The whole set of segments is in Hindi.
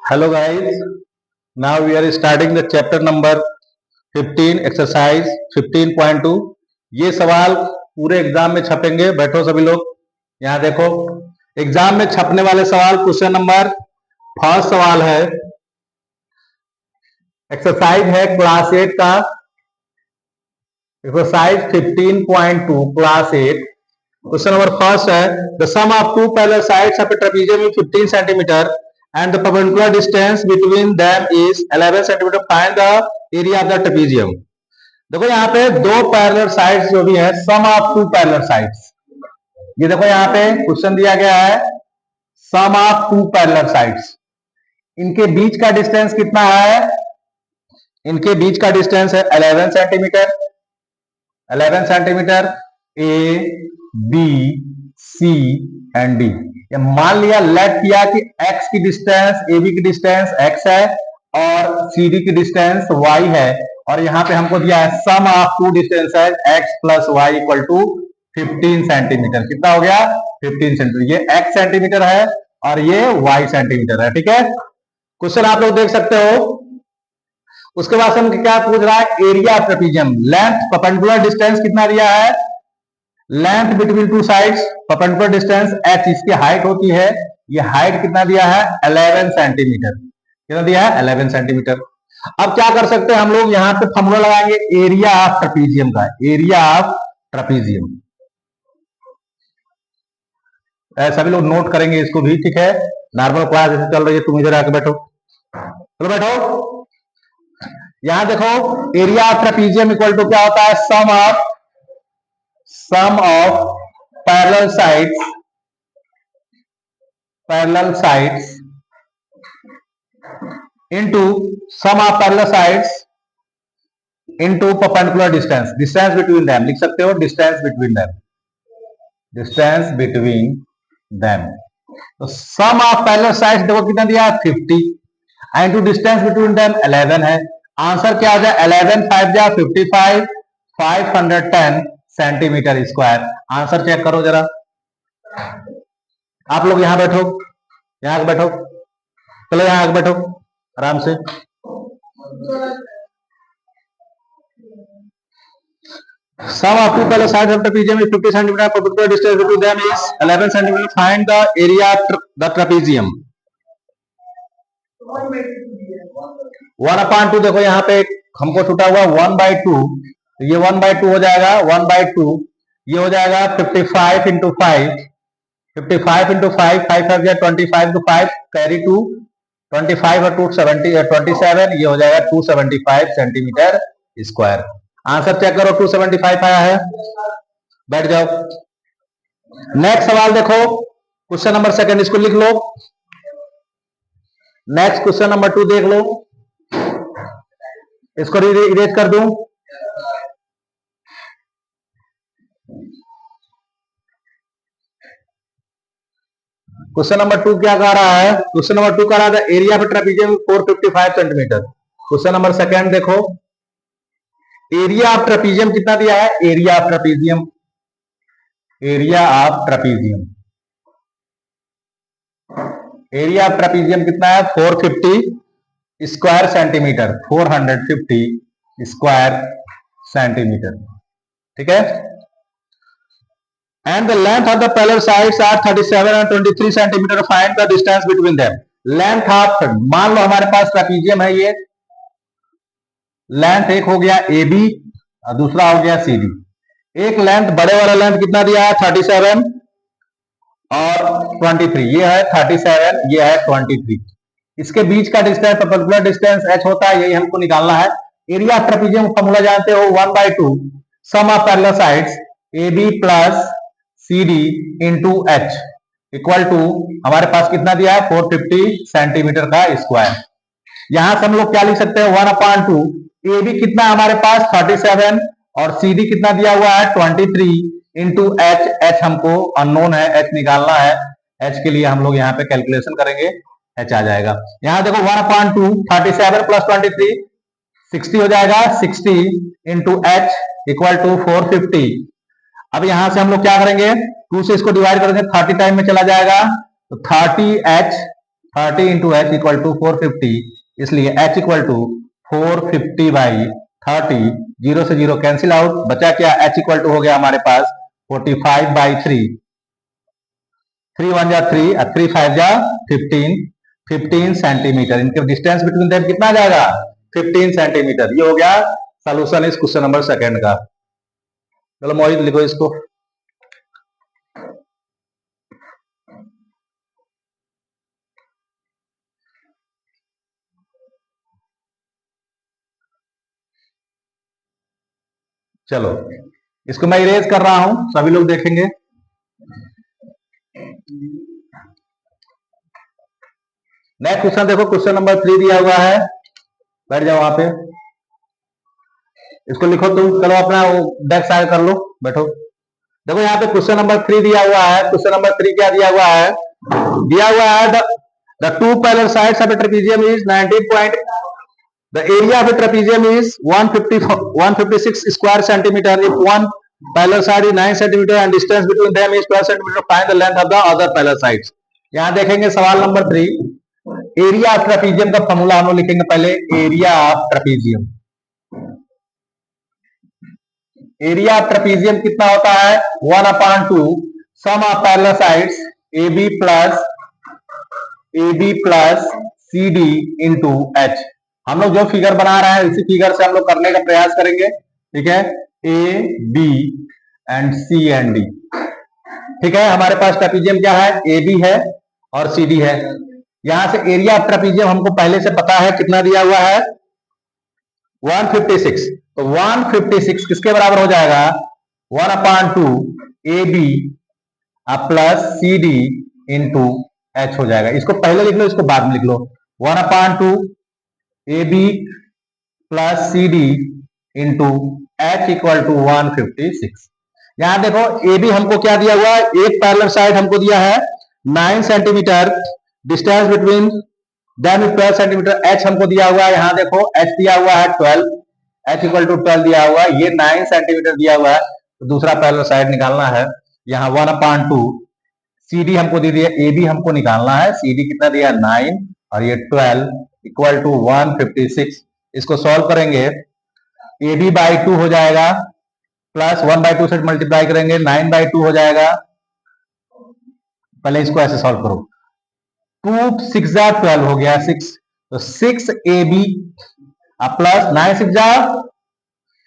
Hello guys, now we are starting the chapter number 15 exercise 15.2। ये सवाल पूरे एग्जाम में छपेंगे। बैठो सभी लोग, यहाँ देखो एग्जाम में छपने वाले सवाल। क्वेश्चन नंबर फर्स्ट सवाल है, एक्सरसाइज है क्लास 8 का, exercise 15.2 class 8। Question number first है, the sum of two parallel sides of a trapezium is 15 centimetre and the perpendicular distance between them is 11 centimeter. Find the area of the trapezium। देखो यहाँ पे दो पैरेलल साइड्स जो भी है, sum of two parallel sides. ये देखो यहाँ पे क्वेश्चन दिया गया है, sum of two parallel sides. इनके बीच का डिस्टेंस कितना है? इनके बीच का डिस्टेंस है 11 centimetre. 11 centimetre A B C and D. मान लिया, लेट किया कि x की डिस्टेंस, AB की डिस्टेंस x है और CD की डिस्टेंस y है, और यहां पे हमको दिया है सम ऑफ टू डिस्टेंस है x plus y equal to 15 centimetre. कितना हो गया? 15 सेंटीमीटर। ये x सेंटीमीटर है और ये y सेंटीमीटर है। ठीक है, क्वेश्चन आप लोग देख सकते हो। उसके बाद हम क्या पूछ रहा है? Area of trapezium. Length, perpendicular distance कितना दिया है? Length between two sides, perpendicular distance h, इसकी हाइट होती है, ये हाइट कितना दिया है? 11 सेंटीमीटर। कितना दिया है? 11 सेंटीमीटर। अब क्या कर सकते हैं हम लोग? यहां पे फॉर्मूला लगाएंगे एरिया ऑफ ट्रेपेजियम का, एरिया ऑफ ट्रेपेजियम। सभी लोग नोट करेंगे इसको भी। ठीक है, नॉर्मल क्लास जैसे चल रही है, तुम इधर आके बैठो। चलो बैठो। यहां देखो, area of trapezium equal to क्या होता है? sum of parallel sides into sum of parallel sides into perpendicular distance between them। लिख सकते हो distance between them। तो sum of parallel sides देखो कितना दिया है? 50 into distance between them 11 है। आंसर क्या आ जाए? 11 5 जा 55, 510 सेंटीमीटर स्क्वायर। आंसर चेक करो जरा। आप लोग यहां बैठो, यहां बैठो, चलो यहां बैठो आराम से। Sum of two parallel sides of trapezium is 50 centimeter. Perpendicular distance between them is 11 centimeter. Find the area of the trapezium। 1/2 देखो यहाँ पे हमको छूटा हुआ 1/2, ये 1/2 हो जाएगा। 1/2 ये हो जाएगा 55 इंटू 5, 55 इंटू 5, 5 25 टू 5 कैरी 2, 25 और 2 70 27, ये हो जाएगा 275 सेंटीमीटर स्क्वायर। आंसर चेक करो, 275 आया है। बैठ जाओ। नेक्स्ट सवाल देखो, क्वेश्चन नंबर सेकंड, इसको लिख लो। नेक्स्ट क्वेश्चन नंबर 2 देख लो, इसको इरेज कर दूं। क्वेश्चन नंबर 2 क्या कह रहा है? क्वेश्चन नंबर 2 कह रहा था area of trapezium 455 centimetre. Question number second देखो, एरिया ऑफ ट्रेपेजियम कितना दिया है? Area of trapezium, area of trapezium, area of trapezium कितना है? 450 स्क्वायर सेंटीमीटर, 450 स्क्वायर सेंटीमीटर। ठीक है, and the length of the parallel sides are 37 and 23 centimeter। find the distance between them। Length of, मान लो हमारे पास ट्रेपेजियम है, ये लेंथ एक हो गया AB और दूसरा हो गया CD। एक लेंथ, बड़े वाला लेंथ कितना दिया है? 37 और 23, ये है 37, ये है 23। इसके बीच का डिस्टेंस, परपेंडिकुलर डिस्टेंस h होता है, यही हमको निकालना है। एरिया ऑफ ट्रेपेजियम फॉर्मूला जानते हो, 1/2 sum of parallel sides AB plus CD into H equal to हमारे पास कितना दिया है? 450 सेंटीमीटर का स्क्वायर। यहां से हम लोग क्या लिख सकते हैं? 1/2 AB कितना हमारे पास? 37 और CD कितना दिया हुआ है? 23 इंटू H। H हमको अननोन है, H निकालना है। H के लिए हम लोग यहाँ पे कैलकुलेशन करेंगे, H आ जाएगा। यहां देखो 1/2 37 प्लस 23 60 हो जाएगा, 60 इंटू H इक्वल टू 450। अब यहां से हम लोग क्या करेंगे, 2 से इसको डिवाइड करेंगे, 30 टाइम में चला जाएगा, तो 30 इंटू एच इक्वल टू 450, इसलिए एच इक्वल टू 450/30, जीरो से जीरो कैंसिल आउट, बचा क्या, एच इक्वल टू हो गया हमारे पास 45/3, 3 1 जा 3 और 3 5 जा 15 सेंटीमीटर। इनके डिस्टेंस बिटवीन देम कितना जाएगा, 15 सेंटीमीटर। ये हो गया सोल्यूशन इस क्वेश्चन नंबर सेकंड का। चलो मोहित लिखो इसको। चलो इसको मैं इरेज कर रहा हूं, सभी लोग देखेंगे। नेक्स्ट क्वेश्चन देखो, क्वेश्चन नंबर 3 दिया हुआ है, बैठ जाओ वहां पे, इसको लिखो तुम। चलो अपना वो बैक साइड कर लो, बैठो। देखो यहाँ पे क्वेश्चन नंबर 3 दिया हुआ है। क्वेश्चन नंबर 3 क्या दिया हुआ है, दिया हुआ है the two parallel sides of a trapezium is 19 point, the area of a trapezium is 156 square centimeter if one parallel side is 9 centimeter and distance between them is 12 centimeter, find the length of the other parallel sides। यहाँ देखेंगे सवाल नंबर 3, एरिया ऑफ ट्रेपीजियम का फॉर्मूला हम लोग लिखेंगे पहले, area of trapezium. Area of trapezium कितना होता है, 1/2 sum of parallel sides AB plus CD into H. हम लोग जो फिगर बना रहे हैं इसी फिगर से हम लोग करने का प्रयास करेंगे, ठीक है, AB and C and D। ठीक है, हमारे पास ट्रेपीजियम क्या है, AB है और CD है। यहां से एरिया ऑफ ट्रेपीजियम हमको पहले से पता है, कितना दिया हुआ है, 156। तो 156 किसके बराबर हो जाएगा, 1/2 AB plus CD into H हो जाएगा। इसको पहले लिख लो, इसको बाद में लिख लो, 1/2 AB plus CD into H equal to 156। यहां देखो AB हमको क्या दिया हुआ है, एक पैरेलल साइड हमको दिया है 9 centimetre, distance between them is 12 centimetre. H हमको दिया हुआ है, यहां देखो एच दिया हुआ है 12, एच इक्वल टू 12 दिया हुआ है, ये 9 सेंटीमीटर दिया हुआ है, तो दूसरा पैरेलल साइड निकालना है। यहाँ 1/2 CD हमको दे दिया, AB हमको निकालना है, CD कितना दिया 9 और ये 12 इक्वल टू 156। इसको सॉल्व करेंगे, AB/2 हो जाएगा, प्लस 1/2 से मल्टीप्लाई करेंगे 9/2 हो जाएगा। पहले इसको ऐसे सॉल्व करो, 2 6 जा 12 हो गया 6, तो 6AB प्लस 9 6 जा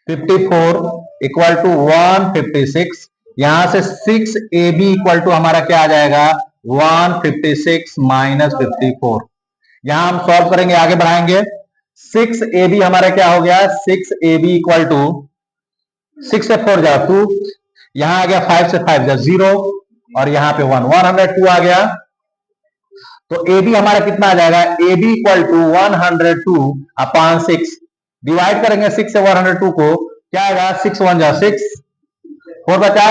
54 इक्वल टू 156। यहां से 6AB इक्वल टू हमारा क्या आ जाएगा, 156 माइनस 54। यहां हम सॉल्व करेंगे, आगे बढ़ाएंगे, 6AB हमारा क्या हो गया, 6AB इक्वल टू 6 से 4 जा 2, यहां आ गया 5 से 5 जा 0 और यहां पे 102 आ गया। तो AB हमारा कितना आ जाएगा, AB इक्वल टू 102/6, डिवाइड करेंगे 6 से 102 को, क्या आएगा, 6 1 जा 6, 4 बचा,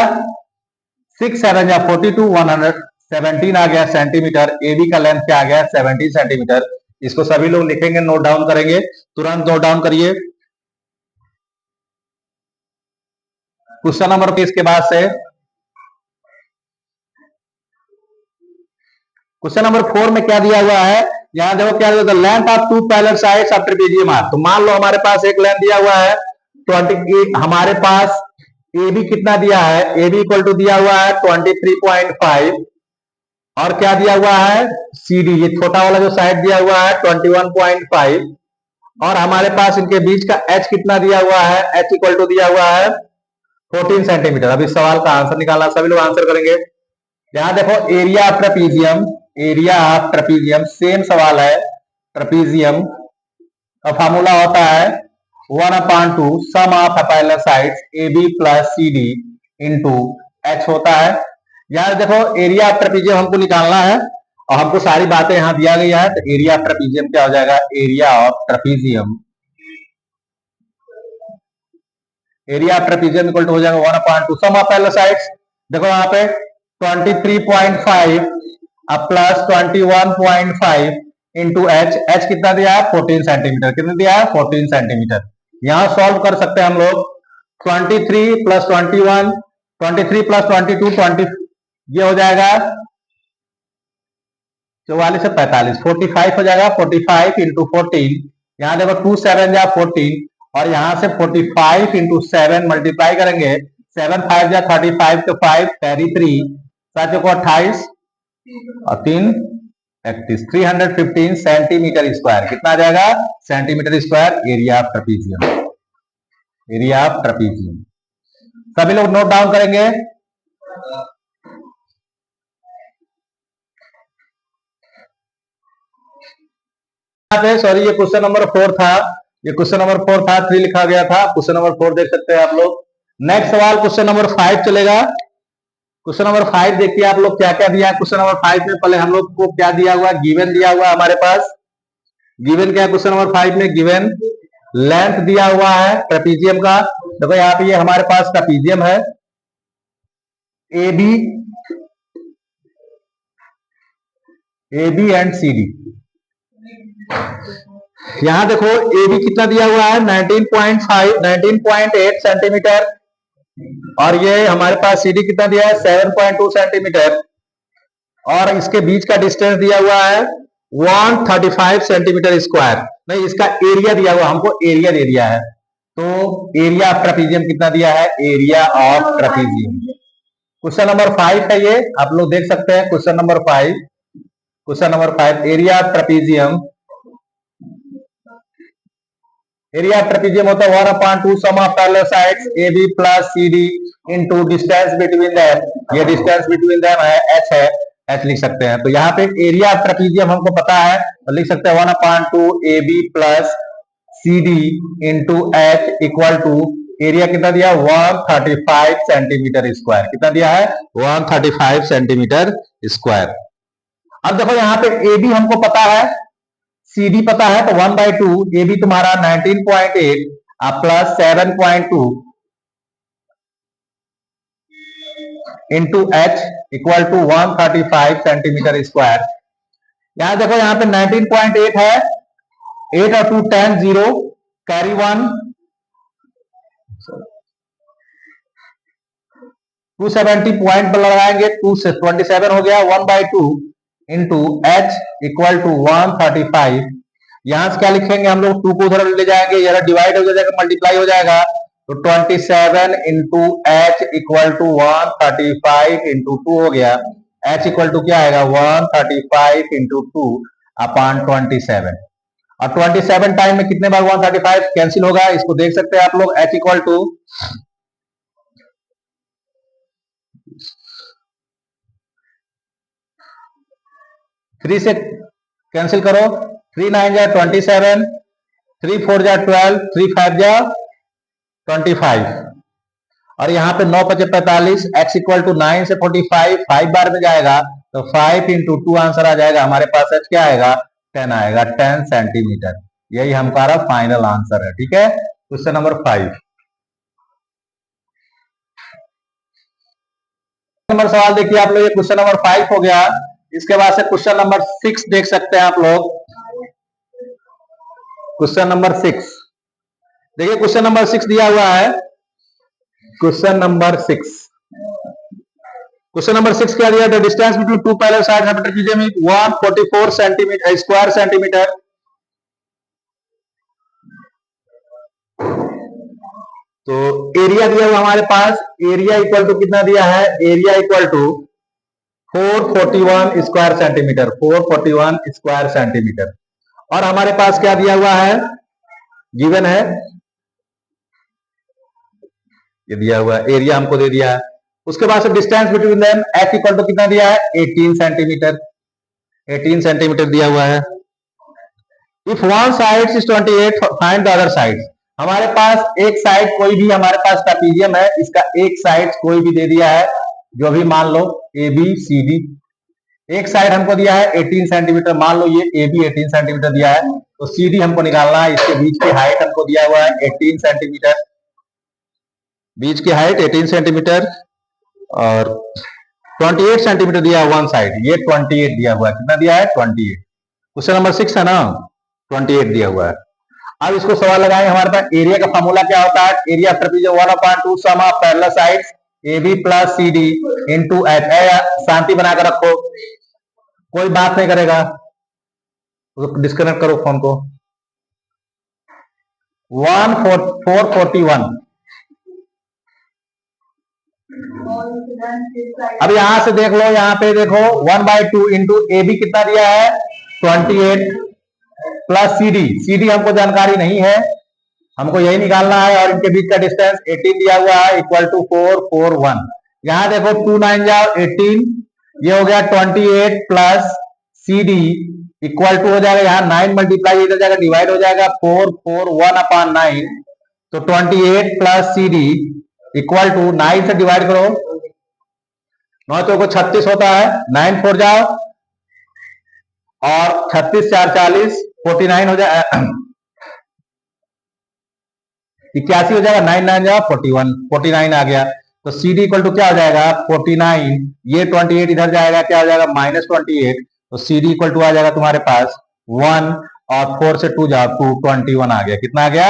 6 7 जा 42, 117 आ गया सेंटीमीटर। AB का लेंथ क्या आ गया, 17 सेंटीमीटर। इसको सभी लोग लिखेंगे, नोट डाउन करेंगे, तुरंत नोट डाउन करिए। क्वेश्चन नंबर 20 के बाद से क्वेश्चन नंबर 4 में क्या दिया हुआ है, यहां देखो क्या दिया, length of two parallel sides of trapezium are. तो मान लो हमारे पास एक लेंथ दिया हुआ है 28, हमारे पास AB कितना दिया है, AB इक्वल टू दिया हुआ है 23.5 और क्या दिया हुआ है CD, ये छोटा वाला जो साइड दिया हुआ है 21.5 और हमारे पास इनके बीच का H कितना दिया हुआ है, H इक्वल टू दिया हुआ है 14 सेंटीमीटर। अब इस सवाल का आंसर निकालना, सभी लोग आंसर करेंगे। यहां देखो area of trapezium, area of trapezium same सवाल है, ट्रेपीजियम का फार्मूला होता है 1/2 sum of parallel sides AB plus CD into H होता है। यहां देखो एरिया ऑफ ट्रेपीजियम हमको निकालना है और हमको सारी बातें यहां दिया गया है, तो एरिया ऑफ ट्रेपीजियम क्या हो जाएगा, area of trapezium, area of trapezium equal to हो जाएगा 1/2 सम ऑफ पैरेलल साइड्स। देखो यहाँ पे 23.5 प्लस 21.5 इंटू एच, एच कितना दिया है 14 सेंटीमीटर, कितना दिया है 14 सेंटीमीटर। यहां सॉल्व कर सकते हैं हम लोग, 23 प्लस 21 23 प्लस 22 20, ये हो जाएगा 44 से 45, 45 हो जाएगा। 45 इंटू 14, यहाँ देखो 2 7 जा 14, और यहाँ से 45 इंटू 7 मल्टीप्लाई करेंगे, 7 5 जा 35 तो 5 कैरी 3, 7 को 28 और 3 31, 315 सेंटीमीटर स्क्वायर। कितना आ जाएगा? Centimetre square area of trapezium. Area of trapezium सभी लोग नोट डाउन करेंगे। सॉरी, ये क्वेश्चन नंबर 4 था, ये क्वेश्चन नंबर 4 था, 3 लिखा गया था। क्वेश्चन नंबर 4 देख सकते हैं आप लोग। नेक्स्ट सवाल क्वेश्चन नंबर 5 चलेगा। क्वेश्चन नंबर 5 देखिए आप लोग क्या क्या दिया है क्वेश्चन नंबर 5 में। पहले हम लोग को क्या दिया हुआ, गिवन दिया हुआ हमारे पास। गिवन क्या है क्वेश्चन नंबर 5 में? गिवन लेंथ दिया हुआ है ट्रेपीजियम का। देखो यहाँ पे ये हमारे पास ट्रेपीजियम है, A B and C D. यहां देखो ए बी कितना दिया हुआ है? 19.8 सेंटीमीटर, और ये हमारे पास सी डी कितना दिया है? 7.2 सेंटीमीटर, और इसके बीच का डिस्टेंस दिया हुआ है 135 सेंटीमीटर स्क्वायर। नहीं, इसका एरिया दिया हुआ, हमको एरिया दे दिया है। तो एरिया ऑफ ट्रेपीजियम कितना दिया है? Area of trapezium. Question number 5 है ये, आप लोग देख सकते हैं। Question number 5, question number 5, area of trapezium. Area of trapezium होता है 1/2 sum of parallel sides A B plus C D into distance between them. ये डिस्टेंस बिटवीन देम है एच है, एच लिख सकते हैं। तो यहाँ पे एरिया ऑफ ट्रेपीजियम हमको पता है, तो लिख सकते हैं 1/2 A B plus C D into H equal to area कितना दिया? 135 सेंटीमीटर स्क्वायर। कितना दिया है? 135 सेंटीमीटर स्क्वायर। अब देखो यहाँ पे ए बी हमको पता है, सी डी पता है, तो 1/2 ए बी तुम्हारा 19.8 plus 7.2 into H equal to 135 centimetre square. यहां देखो यहाँ पे 19.8 है, 8 और 2 10, 0 कैरी 1, 270 पॉइंट पर लगाएंगे, 2 से 27 हो गया। 1/2 इंटू एच इक्वल टू 135। यहां से क्या लिखेंगे हम लोग? 2 को उधर ले जाएंगे, यह डिवाइड हो जाएगा, मल्टीप्लाई हो जाएगा, तो 27 into H equal to 135 into 2 हो गया। एच इक्वल टू क्या आएगा? 135 इंटू 2 अपॉन 27, और 27 टाइम में कितने बार 135 कैंसिल होगा? इसको देख सकते हैं आप लोग। एच इक्वल टू 3 से कैंसिल करो, 3 9 जा 27, 3 4 जा 12, 3 5 जा 25, और यहाँ पे 9 5 45, x इक्वल टू 9 से 45 5 बार में जाएगा, तो 5 इंटू 2 आंसर आ जाएगा हमारे पास। h क्या आएगा? 10 आएगा, 10 सेंटीमीटर। यही हमारा फाइनल आंसर है। ठीक है, क्वेश्चन नंबर 5। नंबर सवाल देखिए आप लोग, ये क्वेश्चन नंबर 5 हो गया। इसके बाद से क्वेश्चन नंबर 6 देख सकते हैं आप लोग। क्वेश्चन नंबर 6 देखिए, क्वेश्चन नंबर 6 दिया हुआ है। क्वेश्चन नंबर 6, क्वेश्चन नंबर 6 क्या दिया? The distance between two parallel sides of trapezium is 144 centimetre square centimetre. तो एरिया दिया हुआ हमारे पास, एरिया इक्वल टू कितना दिया है? Area equal to 441 square centimetre, 441 square centimetre. और हमारे पास क्या दिया हुआ है? गिवन है, ये दिया हुआ है, एरिया हमको दे दिया है। उसके बाद से distance between them H equal to कितना दिया है? 18 सेंटीमीटर, 18 सेंटीमीटर दिया हुआ है। If one side is 28, find the other side. हमारे पास एक साइड कोई भी, हमारे पास ट्रेपीजियम है, इसका एक साइड कोई भी दे दिया है, जो भी मान लो ए बी सी डी। एक साइड हमको दिया है 18 सेंटीमीटर, मान लो ये ए बी 18 सेंटीमीटर दिया है, तो सी डी हमको निकालना है। इसके बीच की हाइट हमको दिया हुआ है 18 सेंटीमीटर, बीच की हाइट 18 सेंटीमीटर, और 28 सेंटीमीटर दिया है वन साइड, ये 28 दिया हुआ है। कितना दिया है? 28। क्वेश्चन नंबर 6 है ना, 28 दिया हुआ है। अब इसको सवाल लगाएंगे, हमारे पास एरिया का फॉर्मूला क्या होता है? Area trapezium 1/2 sum of parallel sides A B plus C D into H. शांति बनाकर रखो, कोई बात नहीं करेगा, डिस्कनेक्ट करो फोन को। 441। अब यहां से देख लो, यहां पे देखो 1/2 इंटू ए बी कितना दिया है 28 प्लस सी डी हमको जानकारी नहीं है, हमको यही निकालना है, और इनके बीच का डिस्टेंस 18 दिया हुआ है इक्वल टू 441। यहां देखो 2 9 जाओ 18, ये हो गया 28 plus C D equal to हो जाएगा, यहाँ 9 मल्टीप्लाई इधर जाएगा डिवाइड हो जाएगा 441/9, तो 28 plus C D equal to 9 से डिवाइड करो, 9 तो को 36 होता है, 9 4 जाओ और 36 4 40, 49 हो जाए 81 हो जाएगा, 9 9 जाओ 41, 49 आ गया। तो सी डी इक्वल टू क्या हो जाएगा 49, ये 28 इधर जाएगा, क्या हो जाएगा -28, तो सी डी इक्वल टू आ जाएगा तुम्हारे पास 1, और 4 से 2 जाओ 2, 21 आ गया, कितना आ गया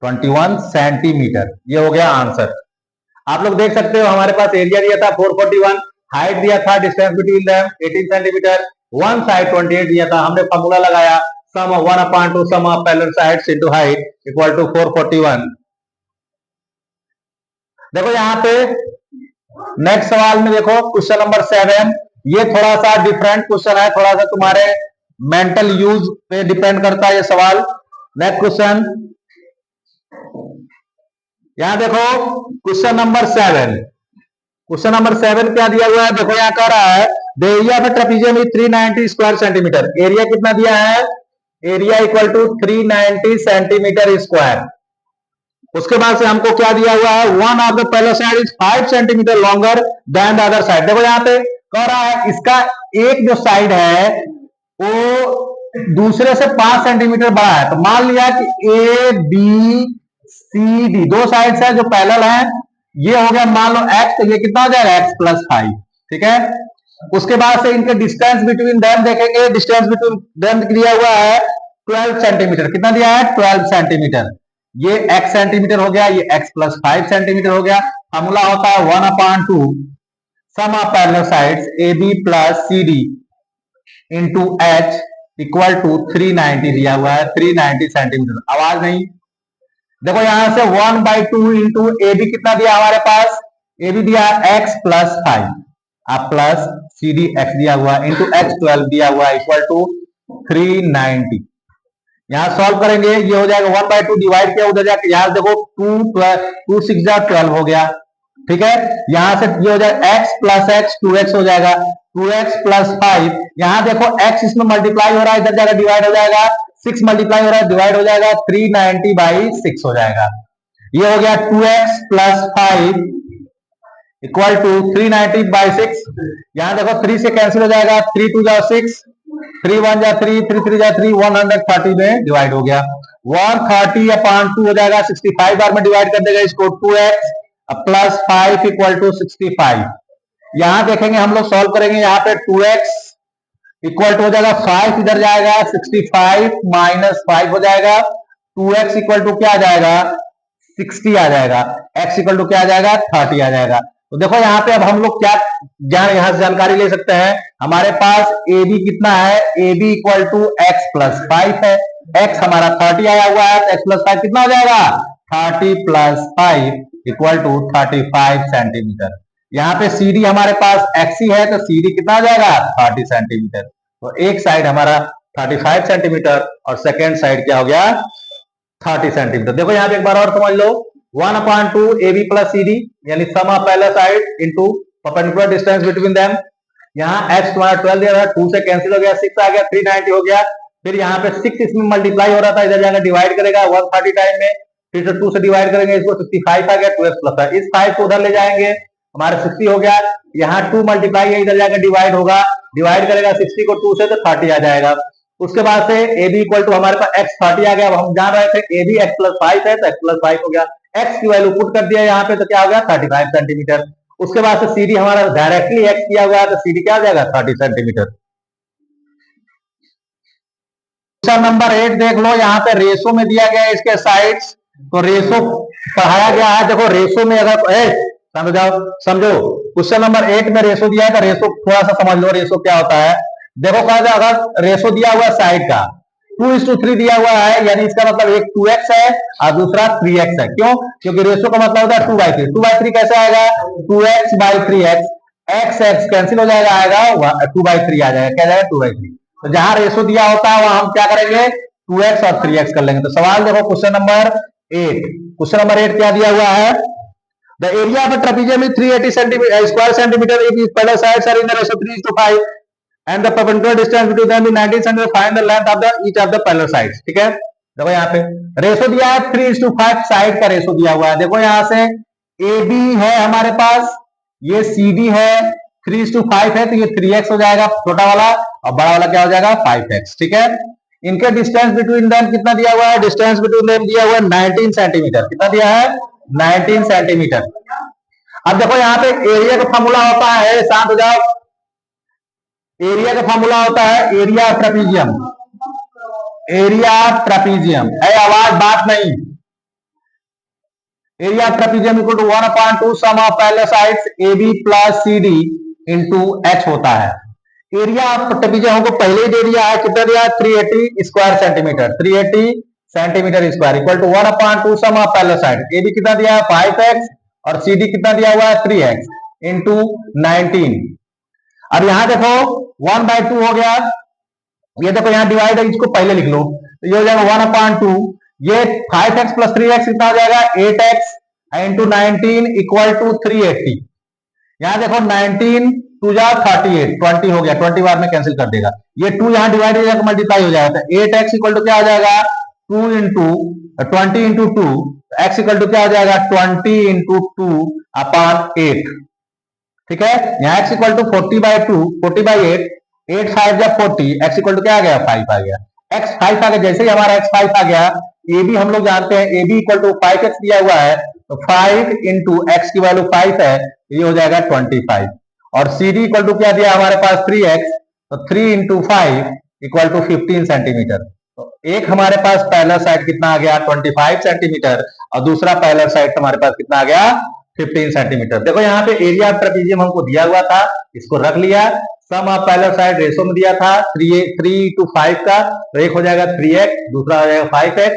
21 सेंटीमीटर। ये हो गया आंसर। आप लोग देख सकते हो हमारे पास एरिया दिया था 441, हाइट दिया था, distance between them 18 centimetre, one side 28 दिया था, हमने फॉर्मूला लगाया sum of 1/2 sum of parallel sides into height equal to 441। देखो यहाँ पे नेक्स्ट सवाल में देखो क्वेश्चन नंबर 7, ये थोड़ा सा डिफरेंट क्वेश्चन है, थोड़ा सा तुम्हारे मेंटल यूज पे डिपेंड करता है ये सवाल। नेक्स्ट क्वेश्चन, यहां देखो क्वेश्चन नंबर 7, क्वेश्चन नंबर 7 क्या दिया हुआ है, देखो यहाँ कह रहा है the area of trapezium is 390 square centimetre. Area कितना दिया है, area equal to 390 centimetre square. उसके बाद से हमको क्या दिया हुआ है, one of the parallel side is 5 centimetre longer than the other side. देखो यहाँ पे कह रहा है इसका एक जो साइड है वो दूसरे से 5 सेंटीमीटर बड़ा है, तो मान लिया कि ए बी सी डी दो साइड है जो पैरेलल है, ये हो गया मान लो x, तो ये कितना हो जाएगा x प्लस 5, ठीक है। उसके बाद से इनके डिस्टेंस बिटवीन देम देखेंगे, डिस्टेंस बिटवीन देम दिया हुआ है 12 सेंटीमीटर, कितना दिया है 12 सेंटीमीटर, ये x सेंटीमीटर हो गया, ये x प्लस 5 सेंटीमीटर हो गया। फॉर्मूला होता है 1/2 sum of parallel sides A B plus C D into H equal to 390 दिया हुआ है, 390 सेंटीमीटर। आवाज नहीं, देखो यहां से 1/2 इंटू ए बी कितना दिया हमारे पास, ए बी दिया x प्लस 5, आप प्लस सी डी एक्स दिया हुआ इंटू x 12 दिया हुआ इक्वल टू 390। यहां सॉल्व करेंगे, ये हो जाएगा 1/2 डिवाइड किया उधर जाके, यहां देखो 2 6 12 हो गया, ठीक है। यहां से ये हो जाएगा x प्लस x 2x हो जाएगा, 2x प्लस 5, यहां देखो x इसमें मल्टीप्लाई हो रहा है, इधर जाकर डिवाइड हो जाएगा, 6 मल्टीप्लाई हो रहा है डिवाइड हो जाएगा, 390/6 हो जाएगा। ये हो गया 2x प्लस 5 इक्वल टू 390/6। यहां देखो 3 से कैंसिल हो जाएगा, 3 2 जा 6, 3 1 जा 3, 3 3 जा 3, 130 में डिवाइड हो गया, 130/2 हो जाएगा, 65 बार में डिवाइड कर देगा इसको, 2x प्लस 5 इक्वल टू 65। यहां देखेंगे हम लोग सॉल्व करेंगे, यहाँ पे 2x इक्वल टू हो जाएगा 5 इधर जाएगा, 65 माइनस 5 हो जाएगा, 2x इक्वल टू क्या आ जाएगा 60 आ जाएगा, x इक्वल टू क्या आ जाएगा 30 आ जाएगा। तो देखो यहाँ पे अब हम लोग क्या यहाँ से जानकारी ले सकते हैं, हमारे पास ए बी कितना है, A B equal to x plus 5 है, x हमारा 30 आया हुआ है, तो x प्लस 5 कितना हो जाएगा 30 प्लस 5 इक्वल टू 35 सेंटीमीटर। यहाँ पे सी डी हमारे पास x ही है, तो सी डी कितना हो जाएगा 30 सेंटीमीटर। तो एक साइड हमारा 35 सेंटीमीटर और सेकेंड साइड क्या हो गया 30 सेंटीमीटर। देखो यहाँ पे एक बार और समझ लो, 1/2 A B plus C D यानी sum of parallel side into perpendicular distance between them. यहाँ x तुम्हारा 12 दिया रहा है, 2 से कैंसिल हो गया, 6 आ गया, 390 हो गया, फिर यहाँ पे 6 इसमें मल्टीप्लाई हो रहा था, इधर जाकर डिवाइड करेगा 130 टाइम में, फिर से 2 से डिवाइड करेंगे इसको, 65 आ गया, 2x प्लस है, इस 5 को उधर ले जाएंगे, हमारा 60 हो गया, यहाँ 2 मल्टीप्लाई है, इधर जाकर डिवाइड होगा, डिवाइड करेगा 60 को 2 से तो 30 आ जाएगा। उसके बाद से ए बी इक्वल टू हमारे पास x 30 आ गया, अब हम जान रहे थे ए बी x प्लस 5 है, तो x प्लस 5 हो गया, x की वैल्यू पुट कर दिया यहाँ पे, तो क्या हो गया 35 सेंटीमीटर। उसके बाद से सी डी हमारा डायरेक्टली x किया हुआ है, तो सी डी क्या हो जाएगा 30 सेंटीमीटर। क्वेश्चन नंबर 8 देख लो, यहाँ पे रेशो में दिया गया है इसके साइड्स, तो रेशो पढ़ाया गया है, देखो रेशो में अगर समझ जाओ, समझो। क्वेश्चन नंबर 8 में रेशो दिया है, तो रेशो थोड़ा सा समझ लो, रेशो क्या होता है। देखो कहा जाए, अगर रेशो दिया हुआ साइड का 2:3 दिया हुआ है, यानी इसका मतलब एक 2x है और दूसरा 3x है। क्यों? क्योंकि रेशो का मतलब होता है 2/3। 2/3 कैसे आएगा? 2x/3x, एक्स एक्स कैंसिल हो जाएगा, आएगा 2/3 आ जाएगा। क्या जाएगा? 2/3। तो जहां रेशो दिया होता है वहां हम क्या करेंगे? 2x और 3x कर लेंगे। तो सवाल देखो क्वेश्चन नंबर 8। क्वेश्चन नंबर 8 क्या दिया हुआ है? The area of a trapezium is 380 square centimeter if its parallel sides are in the ratio 3:5 and the perpendicular distance between them is 19 centimeter. Find the length of the each of the parallel sides. ठीक है, देखो यहाँ पे रेशो दिया है 3:5, साइड का रेशो दिया हुआ है। देखो यहाँ से AB है हमारे पास, ये CD है, 3:5 है, तो ये 3x हो जाएगा छोटा वाला, और बड़ा वाला क्या हो जाएगा? 5x। ठीक है, इनके डिस्टेंस बिटवीन देम कितना दिया हुआ है? डिस्टेंस बिटवीन देम दिया हुआ है 19 सेंटीमीटर। कितना दिया है? 19 सेंटीमीटर। अब देखो यहाँ पे एरिया का फॉर्मूला होता है, शांत हो जाओ, एरिया का फॉर्मूला होता है एरिया ट्रेपीजियम। एरिया ट्रेपीजियम है, आवाज बात नहीं। Area trapezium equal to 1/2 sum of parallel sides AB plus CD into H होता है। एरिया ऑफ ट्रेपीजियम हमको पहले ही दे दिया है, कितना दिया है? 380 square centimetre. 380 centimetre square equal to 1/2 sum of parallel side. AB कितना दिया है? 5x, और CD कितना दिया हुआ है? 3x into 19। अब यहां देखो 1/2 हो गया, ये देखो यहाँ डिवाइड है, इसको पहले लिख लो, तो ये हो जाएगा 1/2। ये 5x प्लस 3x कितना हो जाएगा? 8x into 19 equal to 380। यहाँ देखो 19 टू जा 38, 20 हो गया, 20 बार में कैंसिल कर देगा। ये 2 यहाँ डिवाइड हो जाएगा, मल्टीप्लाई हो जाएगा, तो 8x इक्वल टू क्या हो जाएगा? 2 into 20 into 2, x equal to क्या हो जाएगा? 20 इंटू 2/8। ठीक है, यहाँ x इक्वल टू 40/2, 40/8, 8 5 जब 40, x इक्वल टू क्या आ गया? 5 आ गया। x 5 आ गया, जैसे ही हमारा x 5 आ गया, ए बी हम लोग जानते हैं, ए बी इक्वल टू 5x दिया हुआ है, तो 5 इंटू एक्स की वैल्यू 5 है, ये हो जाएगा 25। और सी डी इक्वल टू क्या दिया हमारे पास? 3x, तो 3 इंटू 5 इक्वल टू 15 सेंटीमीटर। तो एक हमारे पास पैरेलल साइड कितना आ गया? 25 सेंटीमीटर, और दूसरा पैरेलल साइड हमारे पास कितना आ गया? 15 सेंटीमीटर। देखो यहाँ पे एरिया ऑफ ट्रेपीजियम हमको दिया हुआ था, इसको रख लिया। सम ऑफ पैरेलल साइड रेशो में दिया था 3:5 का, तो एक हो जाएगा 3x, दूसरा हो जाएगा 5x।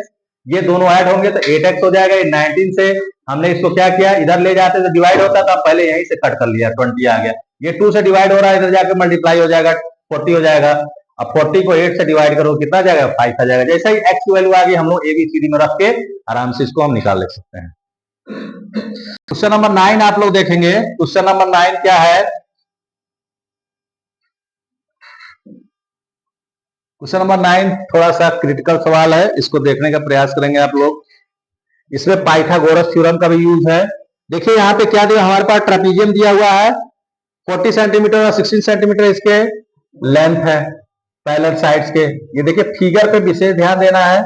ये दोनों ऐड होंगे तो 8x हो जाएगा। 19 से हमने इसको क्या किया? इधर ले जाते तो डिवाइड होता था, पहले यहीं से कट कर लिया, 20 आ गया। ये 2 से डिवाइड हो रहा है, इधर जाकर मल्टीप्लाई हो जाएगा, 40 हो जाएगा। अब 40 को 8 से डिवाइड करो, कितना आ जाएगा? 5 आ जाएगा। जैसे ही x की वैल्यू आ गई, हम लोग ABCD में रख के आराम से इसको हम निकाल ले सकते हैं। क्वेश्चन नंबर 9 आप लोग देखेंगे। क्वेश्चन नंबर 9 क्या है? क्वेश्चन नंबर 9 थोड़ा सा क्रिटिकल सवाल है, इसको देखने का प्रयास करेंगे आप लोग। इसमें पाइथागोरस थ्योरम का भी यूज है। देखिए यहाँ पे क्या दिया हमारे पास? ट्रेपीजियम दिया हुआ है, 40 सेंटीमीटर और 16 सेंटीमीटर इसके लेंथ है पैरेलल साइड्स के। ये देखिए फिगर पे विशेष ध्यान देना है।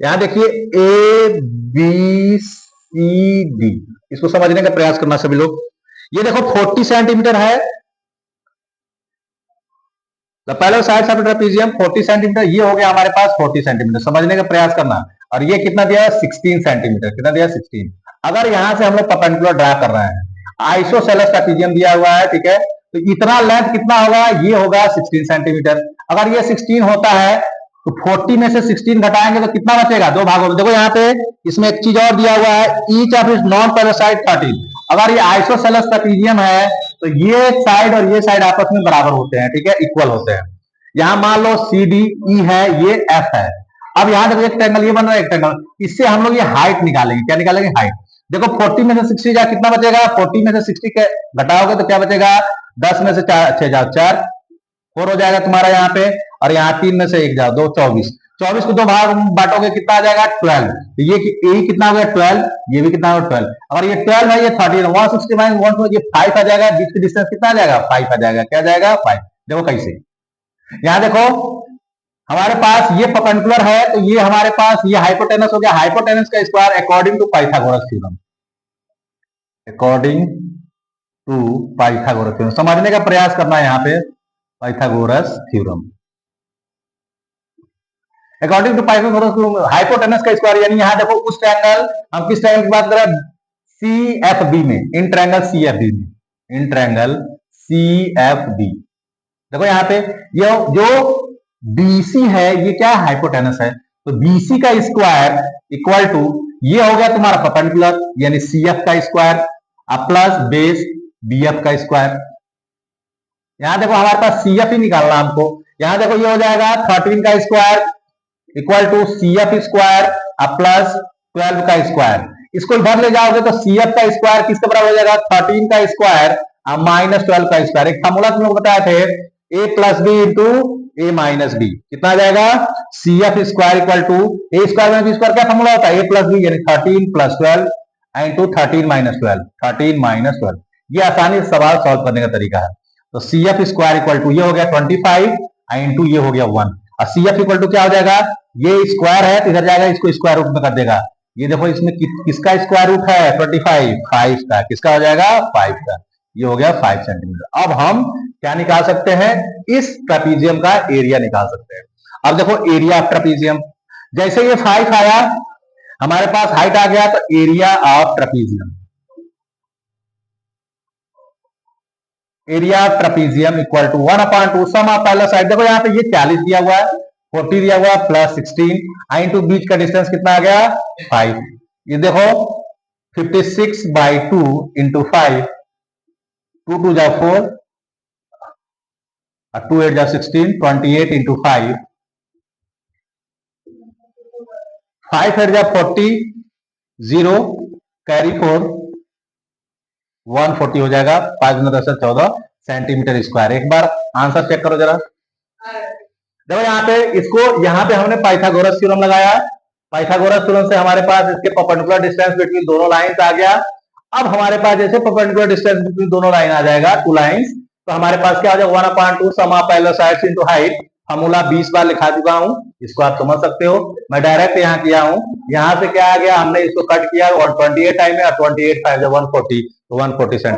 यहां देखिए ABCD, इसको समझने का प्रयास करना सभी लोग। ये देखो 40 सेंटीमीटर है, parallel sides of trapezium 40 centimetre, ये हो गया हमारे पास 40 सेंटीमीटर, समझने का प्रयास करना। और ये कितना दिया है? 16 सेंटीमीटर। कितना दिया? 16। अगर यहां से हम लोग परपेंडिकुलर ड्रा कर रहे हैं, आइसोसेलेस ट्रेपीजियम दिया हुआ है, ठीक है, तो इतना लेंथ कितना होगा? ये होगा 16 सेंटीमीटर। अगर ये 16 होता है तो 40 में से 16 घटाएंगे तो कितना बचेगा? 2 भागों में। देखो यहाँ पे इसमें एक चीज और दिया हुआ है, each of its non parallel side 13। अगर ये आइसोसेलेस ट्रेपीजियम है तो ये साइड और ये साइड आपस में बराबर होते हैं, ठीक है, इक्वल होते हैं। यहां मान लो CDE है, ये F है। अब यहां देखो एक ट्रायंगल ये बन रहा है, एक ट्रायंगल, इससे हम लोग ये हाइट निकालेंगे। क्या निकालेंगे? हाइट। देखो 40 में से 60 जा कितना बचेगा? 40 में से 60 के घटाओगे तो क्या बचेगा? 10 में से 4 6 जाओ 4, 4 हो जाएगा तुम्हारा यहाँ पे, और यहाँ 3 में से 1 जाओ 2, 24। 24 को 2 भाग बांटोगे, कितना आ जाएगा? 12। तो ये कितना हो गया? 12। ये भी कितना होगा? 12। अगर ये 12 है, ये 13, 160 माइनस 1, ये 5 आ जाएगा। बीच की डिस्टेंस कितना आ जाएगा? 5 आ जाएगा। क्या जाएगा? 5। देखो कैसे, यहां देखो हमारे पास ये परपेंडिकुलर है, तो ये हमारे पास ये हाइपोटेनस हो गया। हाइपोटेनस का square according to Pythagoras theorem, according to Pythagoras theorem समझने का प्रयास करना है यहाँ पे। Pythagoras theorem according to Pythagoras theorem, hypotenuse का स्क्वायर, यानी यहाँ देखो उस ट्रायंगल, हम किस ट्रायंगल की बात कर रहे हैं? CFB में, इन ट्रायंगल CFB में, इन ट्रायंगल CFB। देखो यहाँ पे ये जो BC है ये क्या है, हाइपोटेनस है, तो BC का स्क्वायर इक्वल टू ये हो गया तुम्हारा परपेंडिकुलर यानी CF का स्क्वायर प्लस बेस BF का स्क्वायर। यहां देखो हमारे पास CF ही निकालना हमको, यहां देखो ये हो जाएगा 13 का square equal to CF square plus 12 का स्क्वायर। इसको इधर ले जाओगे तो CF का स्क्वायर किसके बराबर हो जाएगा, 13 का स्क्वायर माइनस 12 का स्क्वायर। एक फॉर्मूला तुम लोग बताए थे A plus B into A minus B, कितना आ जाएगा CF square equal to A square minus B square, क्या फॉर्मूला होता है A प्लस बी यानी 13 प्लस 12 इंटू 13 माइनस 12, 13 माइनस 12। ये आसानी से सवाल सॉल्व करने का तरीका है। तो CF स्क्वायर इक्वल टू ये हो गया 25 इंटू ये हो गया 1, और CF इक्वल टू क्या हो जाएगा, ये स्क्वायर है तो इधर जाएगा इसको स्क्वायर रूट में कर देगा। ये देखो इसमें किसका स्क्वायर रूट है 25, 5 का, किसका हो जाएगा 5 का, ये हो गया 5 सेंटीमीटर। अब हम क्या निकाल सकते हैं, इस ट्रेपीजियम का एरिया निकाल सकते हैं। अब देखो एरिया ऑफ ट्रेपीजियम, जैसे ये 5 आया हमारे पास हाइट आ गया तो area of trapezium, area of trapezium equal to 1/2 sum of parallel side. देखो यहाँ पे ये 40 दिया हुआ है, 40 दिया हुआ है प्लस 16 इंटू बीच का डिस्टेंस कितना आ गया 5। ये देखो 56/2 इंटू 5, 2 2 जा 4 और 2 8 जा 16, 28 इंटू 5, 5 8 जा 40, 0 कैरी 4, 140 हो जाएगा, 5 10 14 सेंटीमीटर स्क्वायर। एक बार आंसर चेक करो जरा। देखो यहाँ पे इसको, यहाँ पे हमने पाइथागोरस थ्योरम लगाया, पाइथागोरस थ्योरम से हमारे पास इसके परपेंडिकुलर डिस्टेंस बिटवीन दोनों लाइंस आ गया। अब हमारे पास जैसे परपेंडिकुलर डिस्टेंस बिटवीन दोनों लाइन आ जाएगा, टू लाइंस, तो हमारे पास क्या हो जाएगा 1/2 sum of parallel sides into height. Formula 20 बार लिखा चुका हूं, इसको आप समझ सकते हो। मैं डायरेक्ट यहाँ किया हूं, यहाँ से क्या आ गया, हमने इसको कट किया 128 टाइम में और 28 5 140, तो 140 सेंटीमीटर।